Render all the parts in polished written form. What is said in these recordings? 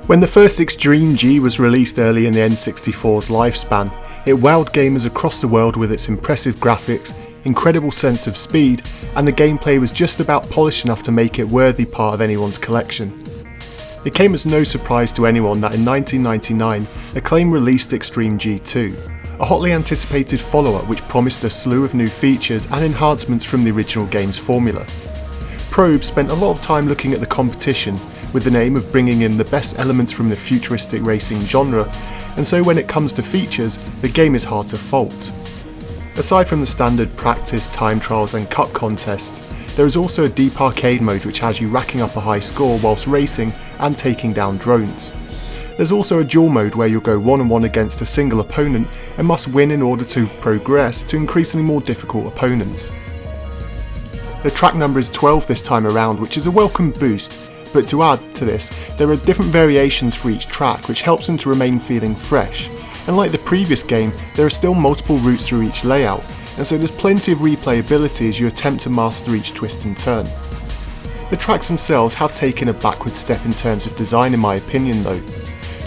When the first Extreme G was released early in the N64's lifespan, it wowed gamers across the world with its impressive graphics, incredible sense of speed, and the gameplay was just about polished enough to make it worthy part of anyone's collection. It came as no surprise to anyone that in 1999, Acclaim released Extreme G2, a hotly anticipated follow-up which promised a slew of new features and enhancements from the original game's formula. Probe spent a lot of time looking at the competition with the aim of bringing in the best elements from the futuristic racing genre, and so when it comes to features, the game is hard to fault. Aside from the standard practice, time trials and cup contests, there is also a deep arcade mode which has you racking up a high score whilst racing and taking down drones. There's also a duel mode where you'll go one-on-one against a single opponent and must win in order to progress to increasingly more difficult opponents. The track number is 12 this time around, which is a welcome boost, but to add to this, there are different variations for each track which helps them to remain feeling fresh, and like the previous game, there are still multiple routes through each layout, and so there's plenty of replayability as you attempt to master each twist and turn. The tracks themselves have taken a backward step in terms of design in my opinion though.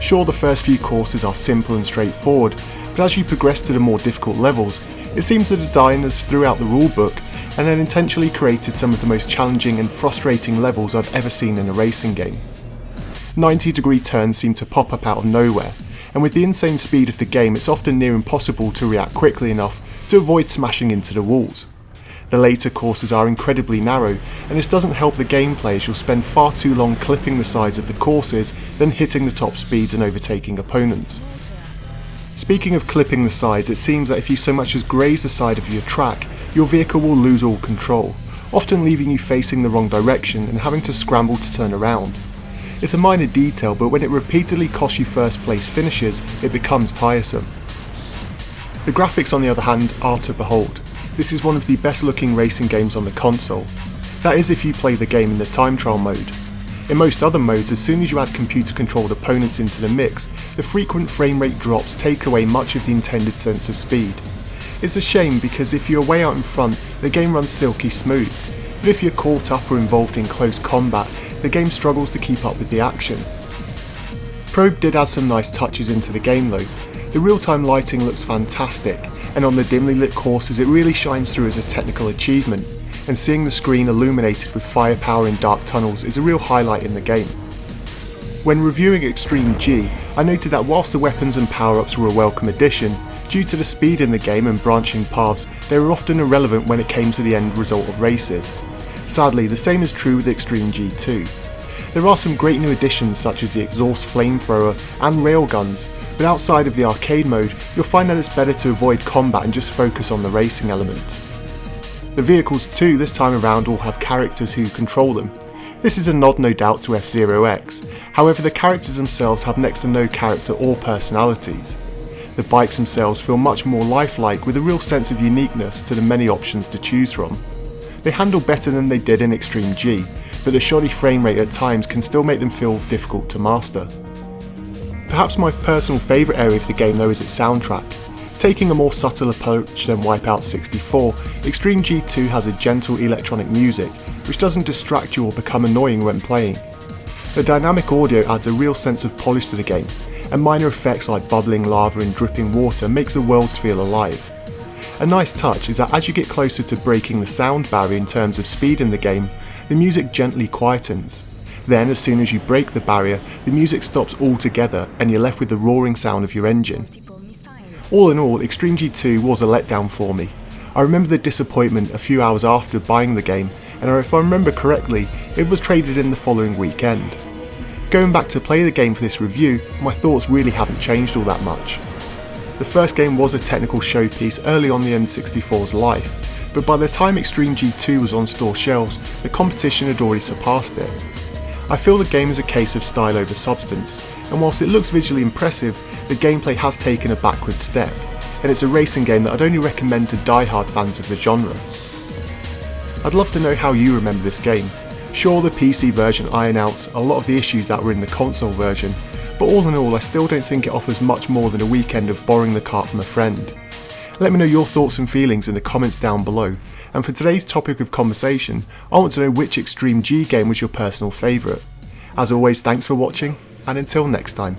Sure, the first few courses are simple and straightforward, but as you progress to the more difficult levels, it seems that the designers threw out the rulebook and then intentionally created some of the most challenging and frustrating levels I've ever seen in a racing game. 90-degree turns seem to pop up out of nowhere, and with the insane speed of the game it's often near impossible to react quickly enough to avoid smashing into the walls. The later courses are incredibly narrow, and this doesn't help the gameplay as you'll spend far too long clipping the sides of the courses than hitting the top speeds and overtaking opponents. Speaking of clipping the sides, it seems that if you so much as graze the side of your track, your vehicle will lose all control, often leaving you facing the wrong direction and having to scramble to turn around. It's a minor detail, but when it repeatedly costs you first place finishes, it becomes tiresome. The graphics on the other hand are to behold. This is one of the best looking racing games on the console. That is if you play the game in the time trial mode. In most other modes, as soon as you add computer controlled opponents into the mix, the frequent frame rate drops take away much of the intended sense of speed. It's a shame because if you're way out in front, the game runs silky smooth, but if you're caught up or involved in close combat, the game struggles to keep up with the action. Probe did add some nice touches into the game though. The real-time lighting looks fantastic, and on the dimly lit courses it really shines through as a technical achievement, and seeing the screen illuminated with firepower in dark tunnels is a real highlight in the game. When reviewing Extreme G, I noted that whilst the weapons and power-ups were a welcome addition, due to the speed in the game and branching paths, they were often irrelevant when it came to the end result of races. Sadly, the same is true with Extreme G2. There are some great new additions such as the exhaust flamethrower and railguns, but outside of the arcade mode, you'll find that it's better to avoid combat and just focus on the racing element. The vehicles too this time around all have characters who control them. This is a nod no doubt to F-Zero X, however the characters themselves have next to no character or personalities. The bikes themselves feel much more lifelike with a real sense of uniqueness to the many options to choose from. They handle better than they did in Extreme G, but the shoddy frame rate at times can still make them feel difficult to master. Perhaps my personal favourite area of the game though is its soundtrack. Taking a more subtle approach than Wipeout 64, Extreme G2 has a gentle electronic music which doesn't distract you or become annoying when playing. The dynamic audio adds a real sense of polish to the game, and minor effects like bubbling lava and dripping water makes the worlds feel alive. A nice touch is that as you get closer to breaking the sound barrier in terms of speed in the game, the music gently quietens. Then as soon as you break the barrier, the music stops altogether and you're left with the roaring sound of your engine. All in all, Extreme G2 was a letdown for me. I remember the disappointment a few hours after buying the game, and if I remember correctly, it was traded in the following weekend. Going back to play the game for this review, my thoughts really haven't changed all that much. The first game was a technical showpiece early on the N64's life, but by the time Extreme G2 was on store shelves, the competition had already surpassed it. I feel the game is a case of style over substance, and whilst it looks visually impressive, the gameplay has taken a backward step, and it's a racing game that I'd only recommend to die-hard fans of the genre. I'd love to know how you remember this game. Sure, the PC version ironed out a lot of the issues that were in the console version, but all in all I still don't think it offers much more than a weekend of borrowing the cart from a friend. Let me know your thoughts and feelings in the comments down below, and for today's topic of conversation, I want to know which Extreme G game was your personal favourite. As always, thanks for watching, and until next time.